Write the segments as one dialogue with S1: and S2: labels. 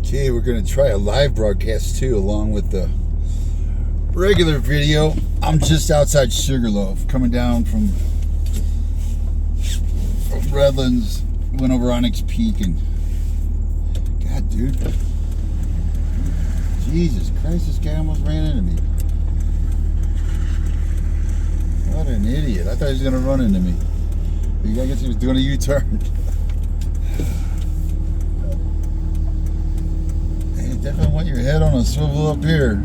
S1: Okay, we're going to try a live broadcast too, along with the regular video. I'm just outside Sugaloaf, coming down from Redlands. Went over Onyx Peak and God, dude, Jesus Christ, this guy almost ran into me. What an idiot! I thought he was going to run into me. I guess he was doing a U-turn. Definitely want your head on a swivel up here.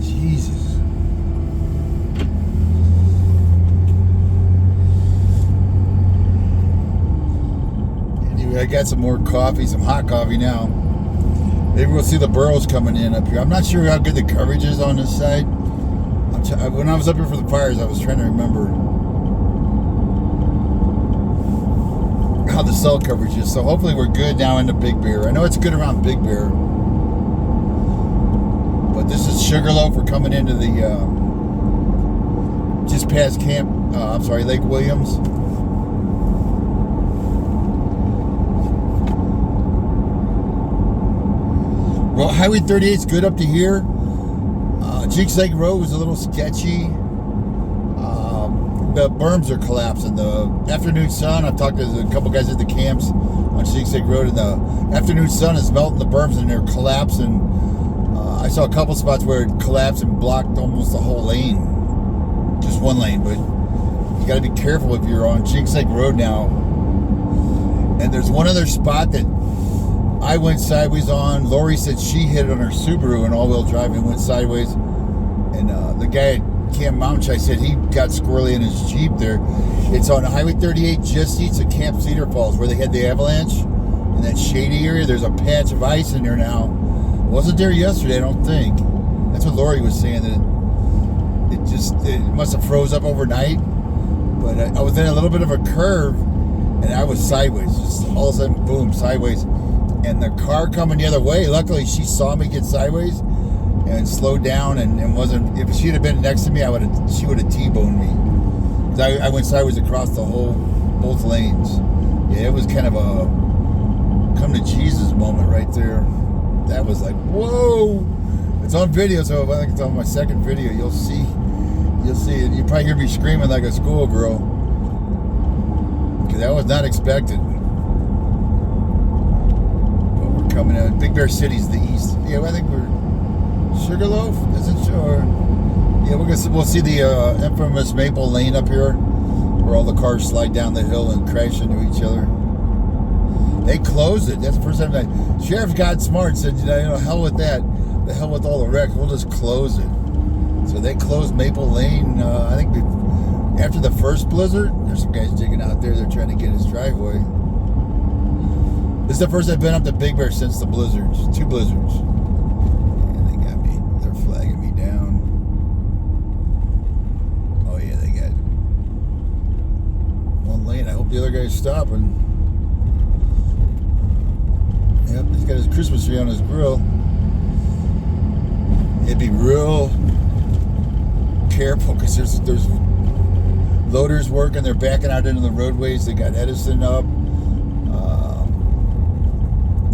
S1: Jesus. Anyway, I got some more coffee, some hot coffee now. Maybe we'll see the burros coming in up here. I'm not sure how good the coverage is on this side. When I was up here for the fires, I was trying to remember how the cell coverage is. So hopefully we're good now into Big Bear. I know it's good around Big Bear. But this is Sugaloaf. We're coming into the just past Lake Williams. Well, Highway 38 is good up to here. Jinx Lake Road was a little sketchy. The berms are collapsing. The afternoon sun, I've talked to a couple guys at the camps on Jinx Lake Road, and the afternoon sun is melting the berms and they're collapsing. I saw a couple spots where it collapsed and blocked almost the whole lane. Just one lane, but you got to be careful if you're on Jinx Lake Road now. And there's one other spot that I went sideways on. Lori said she hit it on her Subaru and all-wheel drive and went sideways. And the guy at Camp Mountain, I said he got squirrely in his Jeep there. It's on Highway 38 just east of Camp Cedar Falls where they had the avalanche. In that shady area, there's a patch of ice in there now. Wasn't there yesterday, I don't think. That's what Lori was saying, that it must have froze up overnight. But I was in a little bit of a curve, and I was sideways. Just all of a sudden, boom, sideways. And the car coming the other way, luckily she saw me get sideways and slowed down and wasn't. If she'd have been next to me, she would have T-boned me. 'Cause I went sideways across both lanes. Yeah, it was kind of a come to Jesus moment right there. That was like, whoa! It's on video, so I think it's on my second video. You'll see it. You probably hear me screaming like a schoolgirl because that was not expected. But we're coming out. Big Bear City's the east. Yeah, I think we're Sugaloaf. Isn't sure. Yeah, we'll see the infamous Maple Lane up here, where all the cars slide down the hill and crash into each other. They closed it. That's the first time Sheriff got smart and said, hell with that. The hell with all the wrecks. We'll just close it. So they closed Maple Lane, I think after the first blizzard. There's some guys digging out there. They're trying to get his driveway. This is the first I've been up to Big Bear since the blizzards. 2 blizzards. And they got me. They're flagging me down. Oh, yeah, they got one lane. I hope the other guy's stopping. Yep, he's got his Christmas tree on his grill. It'd be real careful because there's loaders working. They're backing out into the roadways. They got Edison up.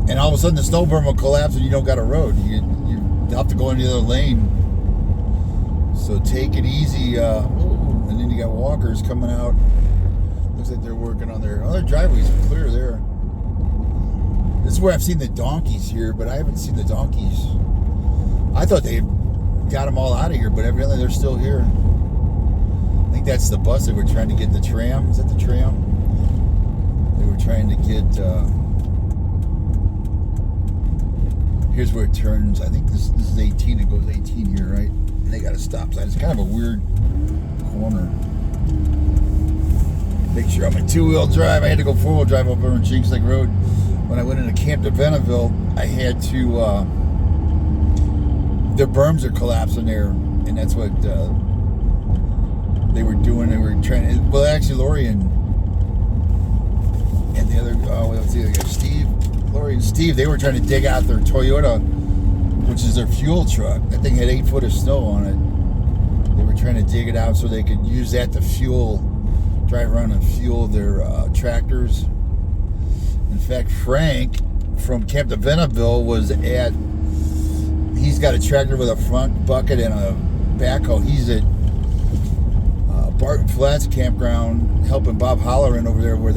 S1: And all of a sudden the snow berm will collapse and you don't got a road. You have to go into the other lane. So take it easy. And then you got walkers coming out. Looks like they're working on their driveways are clear there. This is where I've seen the donkeys here, but I haven't seen the donkeys. I thought they got them all out of here, but evidently they're still here. I think that's the bus they were trying to get. The tram. Is that the tram? They were trying to get... here's where it turns. I think this is 18. It goes 18 here, right? And they got a stop sign. It's kind of a weird corner. Make sure I'm in 2-wheel drive. I had to go 4-wheel drive over on Jinx Lake Road. When I went into Camp to Veneville, I had to, their berms are collapsing there, and that's what they were doing. They were trying to, well, actually, Lori and the other, let's see, they got Steve, Lori and Steve, they were trying to dig out their Toyota, which is their fuel truck. That thing had 8 foot of snow on it. They were trying to dig it out so they could use that to drive around and fuel their tractors. In fact, Frank from Camp to Veneville was at. He's got a tractor with a front bucket and a backhoe. He's at Barton Flats campground helping Bob Holleran over there where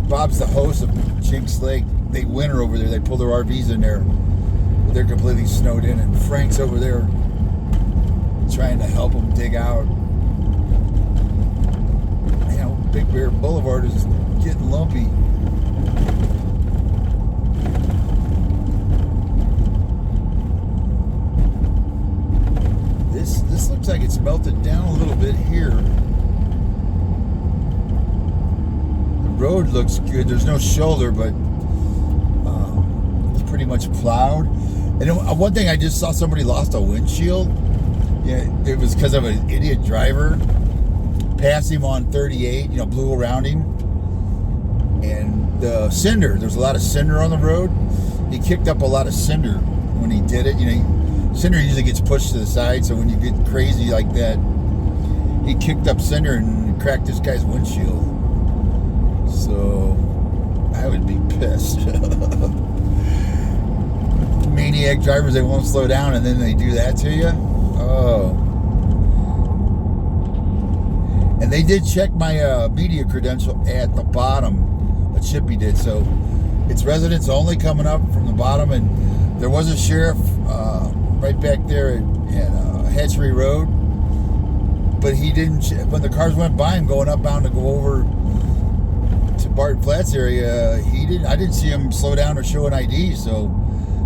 S1: Bob's the host of Jinx Lake. They winter over there. They pull their RVs in there. But they're completely snowed in. And Frank's over there trying to help them dig out. Big Bear Boulevard is getting lumpy. This looks like it's melted down a little bit here. The road looks good. There's no shoulder, but it's pretty much plowed. And one thing, I just saw somebody lost a windshield. Yeah, it was because of an idiot driver. Passed him on 38, blew around him. And the cinder, there's a lot of cinder on the road. He kicked up a lot of cinder when he did it. Cinder usually gets pushed to the side, so when you get crazy like that, he kicked up cinder and cracked this guy's windshield. So, I would be pissed. Maniac drivers, they won't slow down and then they do that to you. Oh. And they did check my media credential at the bottom. But Chippy did. So it's residents only coming up from the bottom. And there was a sheriff right back there at Hatchery Road. But he didn't, when the cars went by him going upbound to go over to Barton Flats area, I didn't see him slow down or show an ID. So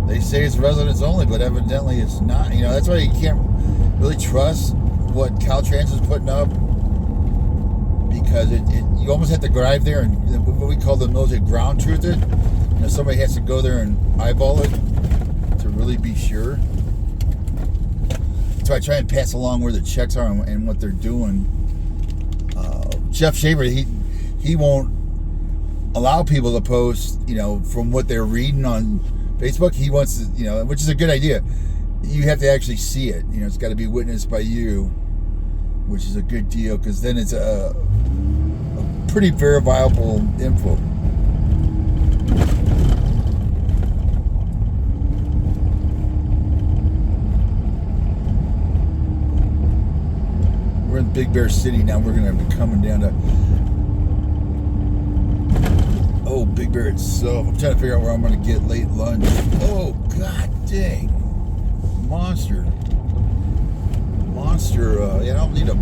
S1: they say it's residents only, but evidently it's not. That's why you can't really trust what Caltrans is putting up. Because you almost have to drive there and what we call the military ground truth it. Somebody has to go there and eyeball it to really be sure. So I try and pass along where the checks are and what they're doing. Jeff Shaver, he won't allow people to post, from what they're reading on Facebook. He wants to, which is a good idea. You have to actually see it. It's got to be witnessed by you, which is a good deal because then it's a pretty verifiable info. We're in Big Bear City now. We're going to be coming down to Big Bear itself. I'm trying to figure out where I'm going to get late lunch. Oh, god dang. Monster. I don't need to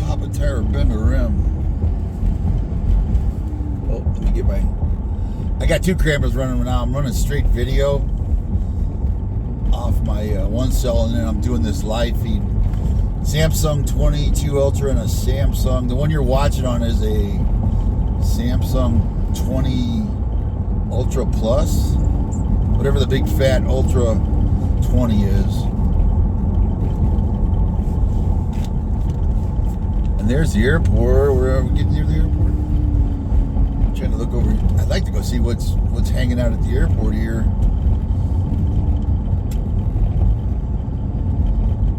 S1: pop a tire or bend a rim. Oh, let me get I got two cameras running now. I'm running straight video off my one cell, and then I'm doing this live feed. Samsung 22 Ultra and a Samsung. The one you're watching on is a Samsung 20 Ultra Plus. Whatever the big fat Ultra 20 is. And there's the airport. We're getting near the airport. I'm trying to look over. I'd like to go see what's hanging out at the airport here.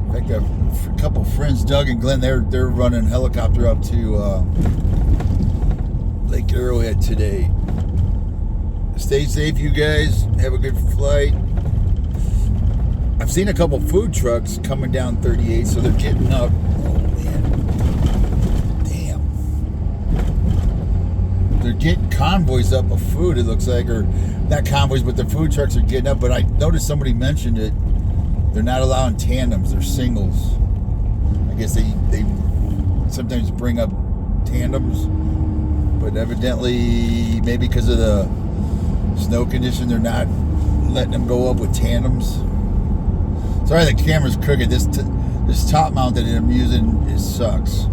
S1: In fact, a couple friends, Doug and Glenn, they're running helicopter up to Lake Arrowhead today. Stay safe, you guys. Have a good flight. I've seen a couple food trucks coming down 38, so they're getting up. They're getting convoys up of food, it looks like, or not convoys, but the food trucks are getting up. But I noticed somebody mentioned it. They're not allowing tandems, they're singles. I guess they sometimes bring up tandems, but evidently, maybe because of the snow condition, they're not letting them go up with tandems. Sorry, the camera's crooked. This top mount that I'm using sucks.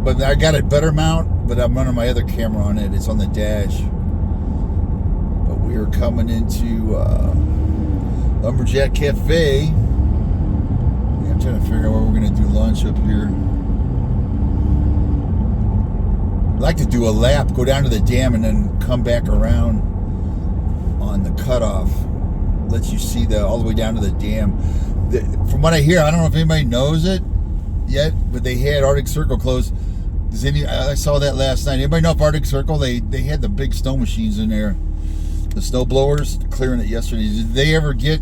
S1: But I got a better mount, but I'm running my other camera on it. It's on the dash. But we are coming into Lumberjack Cafe. Yeah, I'm trying to figure out where we're going to do lunch up here. I'd like to do a lap, go down to the dam, and then come back around on the cutoff. Lets you see all the way down to the dam. From what I hear, I don't know if anybody knows it yet, but they had Arctic Circle closed. I saw that last night. Anybody know if Arctic Circle, they had the big snow machines in there, the snow blowers, clearing it yesterday. Did they ever get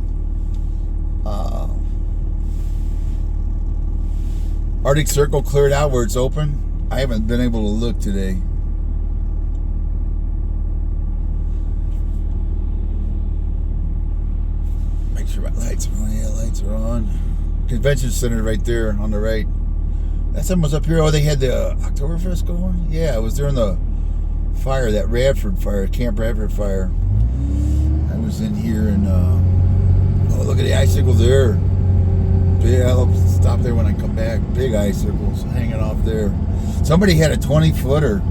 S1: Arctic Circle cleared out where it's open? I haven't been able to look today. Make sure my lights are on. Yeah, lights are on. Convention Center right there on the right. That's almost up here. Oh, they had the Oktoberfest going? Yeah, it was during the fire, that Radford fire, Camp Radford fire. I was in here and, oh, look at the icicles there. Yeah, I'll stop there when I come back. Big icicles hanging off there. Somebody had a 20-footer.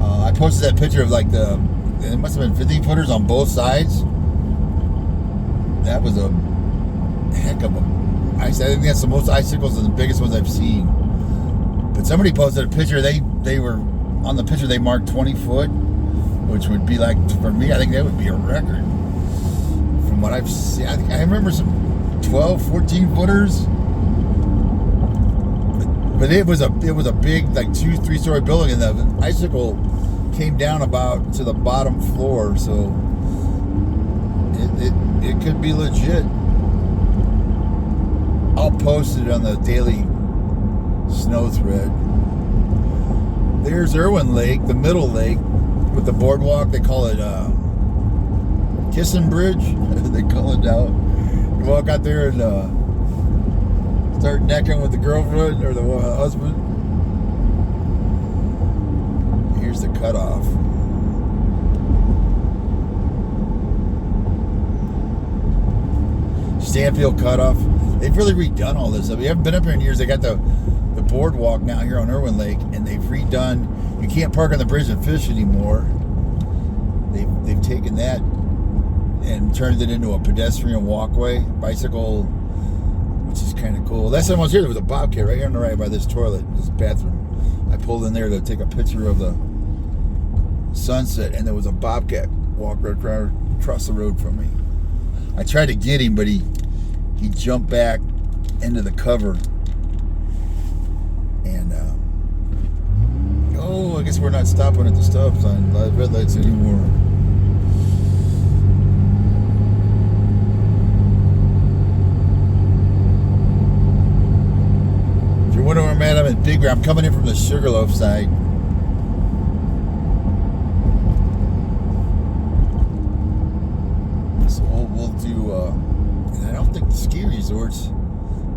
S1: I posted that picture of like it must have been 15-footers on both sides. That was a heck of a, I think that's the most icicles and the biggest ones I've seen. But somebody posted a picture. They were on the picture. They marked 20 foot, which would be like, for me, I think that would be a record. From what I've seen, I remember some 12, 14 footers. But it was a big, like 2-3 story building, and the icicle came down about to the bottom floor. So it could be legit. I'll post it on the daily snow thread. There's Irwin Lake, the middle lake, with the boardwalk. They call it Kissing Bridge. They call it out. You walk out there and start necking with the girlfriend or the husband. Here's the cutoff. Stanfield cutoff. They've really redone all this. We haven't been up here in years. They got the boardwalk now here on Irwin Lake, and they've redone. You can't park on the bridge and fish anymore. They've taken that and turned it into a pedestrian walkway, bicycle, which is kind of cool. Last time I was here, there was a bobcat right here on the right by this toilet, this bathroom. I pulled in there to take a picture of the sunset, and there was a bobcat walk right across the road from me. I tried to get him, but he jumped back into the cover. And, I guess we're not stopping at the stop sign, red lights anymore. If you're wondering where I'm at, I'm in Big Bear. I'm coming in from the Sugaloaf side. So we'll do, and I don't think the ski resorts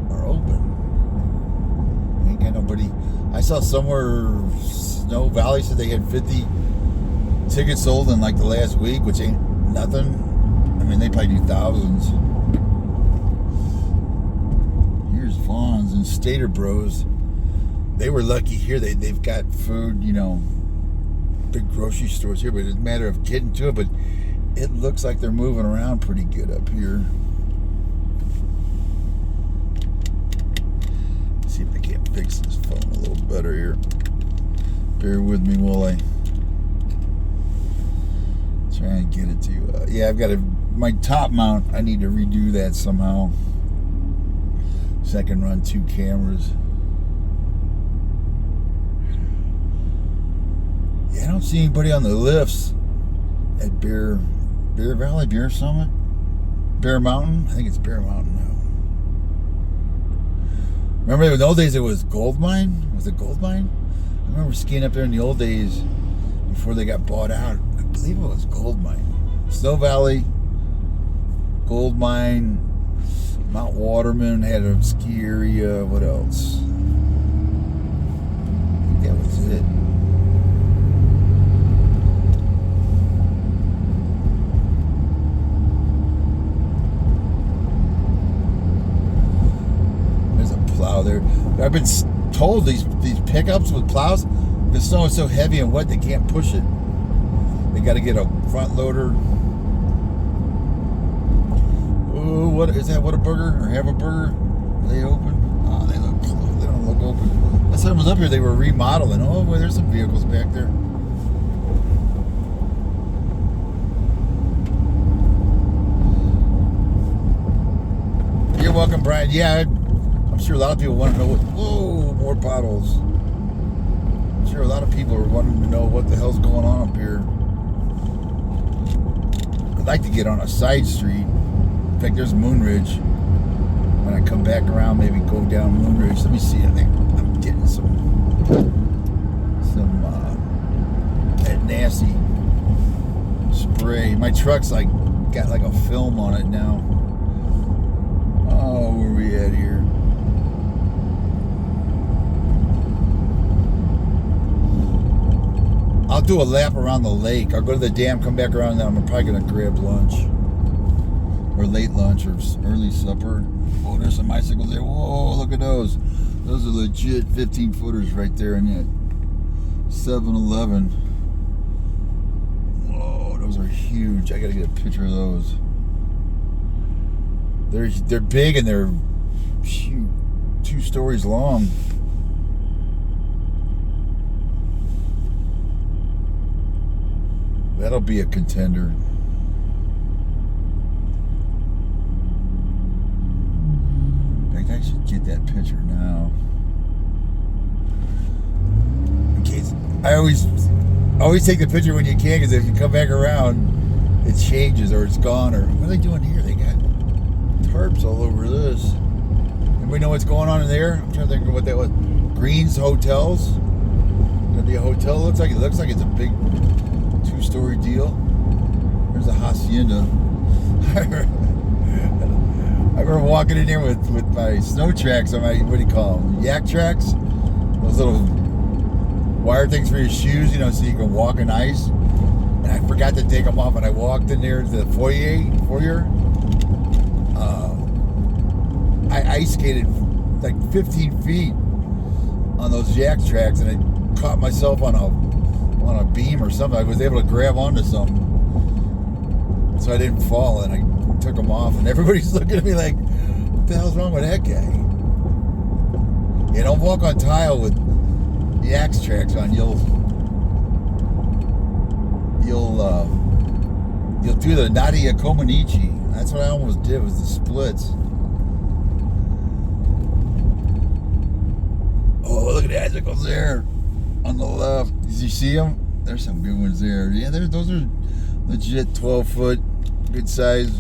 S1: are open. Ain't got nobody. I saw somewhere Snow Valley said they had 50 tickets sold in like the last week, which ain't nothing. I mean, they probably do thousands. Here's Vaughn's and Stater Bros. They were lucky here. They've got food, big grocery stores here, but it's a matter of getting to it. But it looks like they're moving around pretty good up here. Let's see if I can't fix this phone a little better here. Bear with me while I try and get it to yeah, I've got my top mount. I need to redo that somehow so I can run 2 cameras. Yeah, I don't see anybody on the lifts at Bear Valley, Bear Summit, Bear Mountain. I think it's Bear Mountain now. Remember in the old days it was Gold Mine? Was it Gold Mine? I remember skiing up there in the old days before they got bought out. I believe it was Gold Mine. Snow Valley, Gold Mine, Mount Waterman had a ski area. What else? I think that was it. Plow there. I've been told these pickups with plows, the snow is so heavy and wet they can't push it. They got to get a front loader. Oh, what is that? What a burger or have a burger? Are they open? Oh, they look closed. They don't look open. Last time I was up here, they were remodeling. Oh, boy, there's some vehicles back there. You're welcome, Brian. Yeah. I'm sure a lot of people want to know whoa, more potholes. people are wanting to know what the hell's going on up here. I'd like to get on a side street. In fact, there's Moonridge. When I come back around, maybe go down Moonridge. Let me see. I think I'm getting some that nasty spray. My truck's like got like a film on it now. Oh, where are we at here? I'll do a lap around the lake. I'll go to the dam, come back around, and then I'm probably going to grab lunch. Or late lunch or early supper. Oh, there's some icicles there. Whoa, look at those. Those are legit 15-footers right there in that 7-Eleven. Whoa, those are huge. I got to get a picture of those. They're big and they're, shoot, 2 stories long. That'll be a contender. In fact, I should get that picture now. In case I always take the picture when you can, because if you come back around, it changes or it's gone. Or what are they doing here? They got tarps all over this. Anybody know what's going on in there? I'm trying to think of what that was. Green's Hotels. Gonna be a hotel. It looks like it's a big 2-story deal. There's a hacienda. I remember walking in there with my snow tracks on my, what do you call them? Yak tracks? Those little wire things for your shoes, you know, so you can walk in ice. And I forgot to take them off, and I walked in there to the foyer. I ice skated like 15 feet on those Yak tracks, and I caught myself on a beam or something. I was able to grab onto something, so I didn't fall, and I took them off, and everybody's looking at me like, what the hell's wrong with that guy? Yeah, don't walk on tile with Yak tracks on. You'll do the Nadia Comaneci. That's what I almost did, was the splits. Oh, look at the icicles there on the left. Did you see them? There's some good ones there. Yeah, those are legit 12-foot, good size.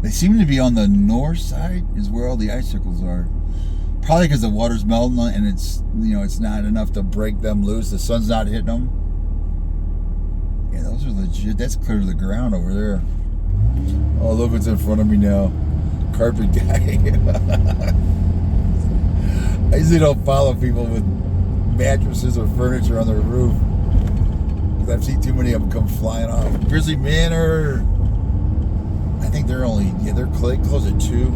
S1: They seem to be on the north side is where all the icicles are. Probably because the water's melting and it's not enough to break them loose. The sun's not hitting them. Yeah, those are legit. That's clear to the ground over there. Oh, look what's in front of me now. Carpet guy. I usually don't follow people with mattresses or furniture on their roof, because I've seen too many of them come flying off. Grizzly Manor. I think they're close at 2.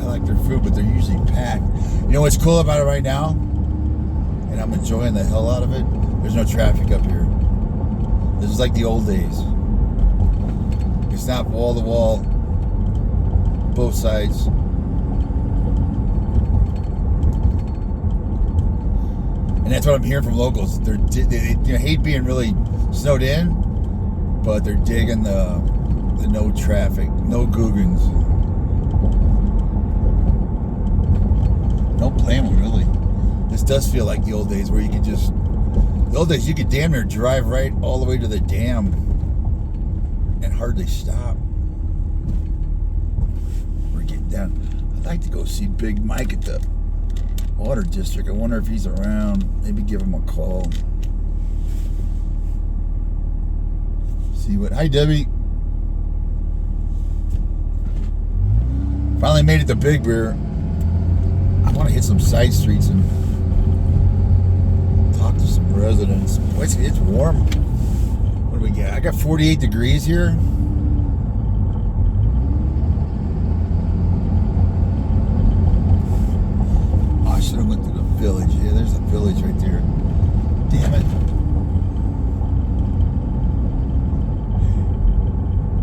S1: I like their food, but they're usually packed. You know what's cool about it right now? And I'm enjoying the hell out of it. There's no traffic up here. This is like the old days. It's not wall to wall, both sides. And that's what I'm hearing from locals. They hate being really snowed in, but they're digging the no traffic, no Googans. Don't blame them, really. This does feel like the old days where you could damn near drive right all the way to the dam and hardly stop. We're getting down. I'd like to go see Big Mike at the Water District. I wonder if he's around. Maybe give him a call. Hi, Debbie. Finally made it to Big Bear. I want to hit some side streets and talk to some residents. Boy, it's warm. What do we got? I got 48 degrees here. Oh, I should have went to the village. Yeah, there's a village right there. Damn it.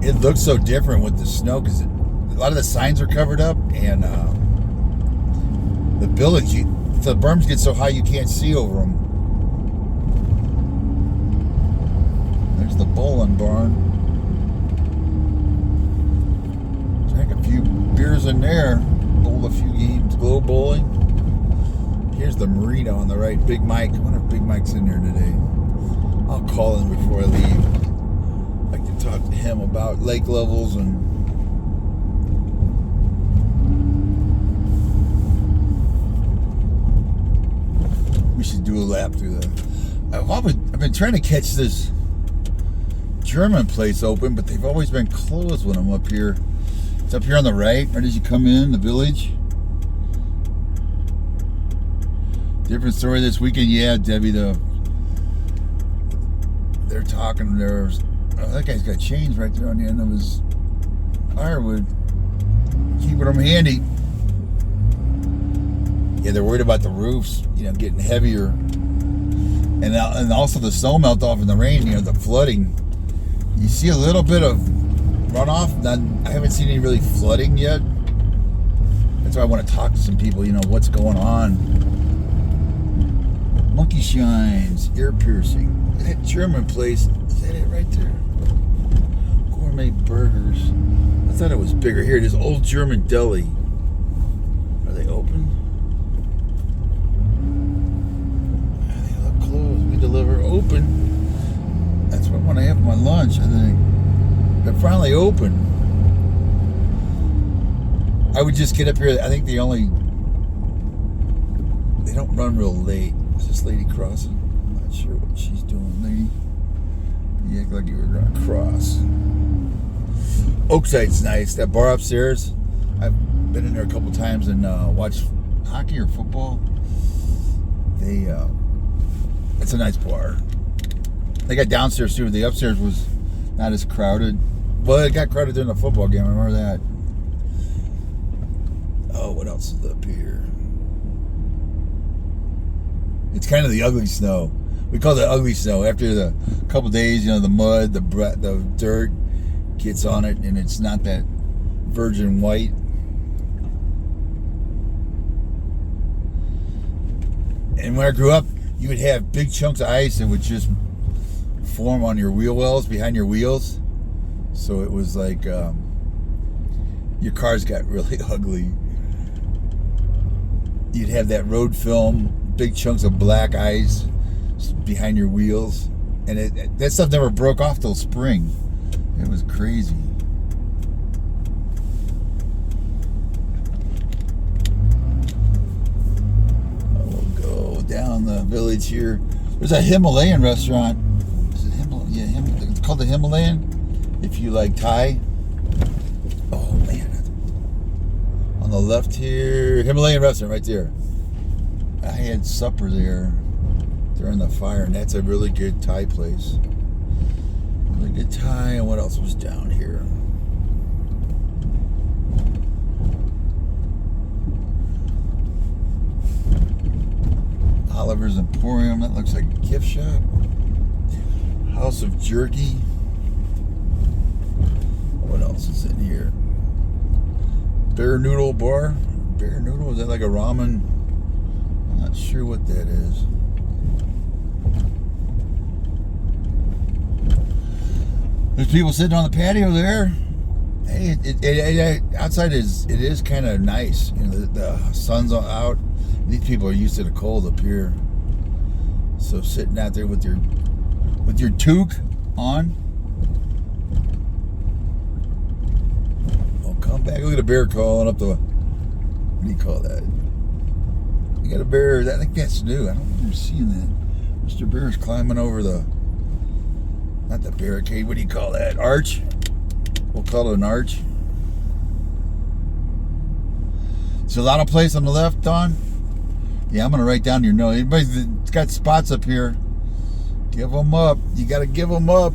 S1: It looks so different with the snow, because a lot of the signs are covered up, and the buildings, the berms get so high you can't see over them. There's the bowling barn. There's like a few beers in there. Bowled a few games. Glow bowling. Here's the marina on the right. Big Mike. I wonder if Big Mike's in there today. I'll call him before I leave. I can talk to him about lake levels and we should do a lap through the. I've been trying to catch this German place open, but they've always been closed when I'm up here. It's up here on the right, right as you come in the village. Different story this weekend. Yeah, Debbie, they're talking. That guy's got chains right there on the end of his firewood. Keeping them handy. Yeah, they're worried about the roofs, getting heavier. And also the snow melt off in the rain, the flooding. You see a little bit of runoff. I haven't seen any really flooding yet. That's why I want to talk to some people, what's going on. Monkey shines, ear piercing. That German place, is that it right there? Gourmet burgers. I thought it was bigger. Here it is, Old German Deli. Are they open? They look closed. We deliver open. That's what when I have my lunch, I think. They're finally open. I would just get up here. I think they don't run real late. Is this lady crossing? I'm not sure what she's doing, lady. You act like you were going to cross. Oakside's nice. That bar upstairs, I've been in there a couple times and watched hockey or football. It's a nice bar. They got downstairs too. The upstairs was not as crowded. Well, it got crowded during the football game. I remember that. Oh, what else is up here? It's kind of the ugly snow. We call it ugly snow. After the couple days, the mud, the dirt gets on it, and it's not that virgin white. And when I grew up, you would have big chunks of ice that would just form on your wheel wells behind your wheels. So it was like your cars got really ugly. You'd have that road film, big chunks of black ice behind your wheels, and that stuff never broke off till spring. It was crazy. We'll go down the village here. There's a Himalayan restaurant. Is it Himalayan? Yeah, it's called the Himalayan. If you like Thai. Oh man. On the left here, Himalayan restaurant right there. I had supper there during the fire, and that's a really good Thai place. Really good Thai. And what else was down here? Oliver's Emporium. That looks like a gift shop. House of Jerky. What else is in here? Bear Noodle Bar. Bear Noodle? Is that like a ramen? I'm not sure what that is. There's people sitting on the patio there. Hey, outside it is kind of nice. The sun's out. These people are used to the cold up here. So sitting out there with your toque on. Come back. Look at a bear crawling up the. What do you call that? You got a bear. I think that's new. I don't remember seeing that. Mr. Bear's climbing over the. Not the barricade. What do you call that? Arch? We'll call it an arch. So a lot of place on the left, Don. Yeah, I'm gonna write down your note. Everybody's got spots up here. Give them up. You got to give them up.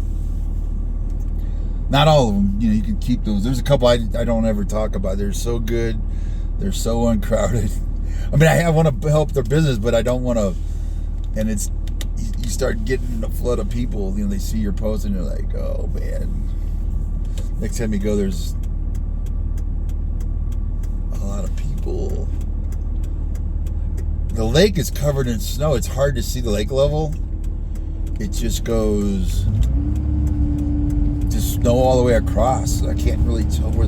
S1: Not all of them, you can keep those. There's a couple I don't ever talk about. They're so good. They're so uncrowded. I mean, I want to help their business, but I don't want to. And you start getting a flood of people. They see your post and they're like, oh man. Next time you go, there's a lot of people. The lake is covered in snow. It's hard to see the lake level. It just goes. Snow all the way across. I can't really tell where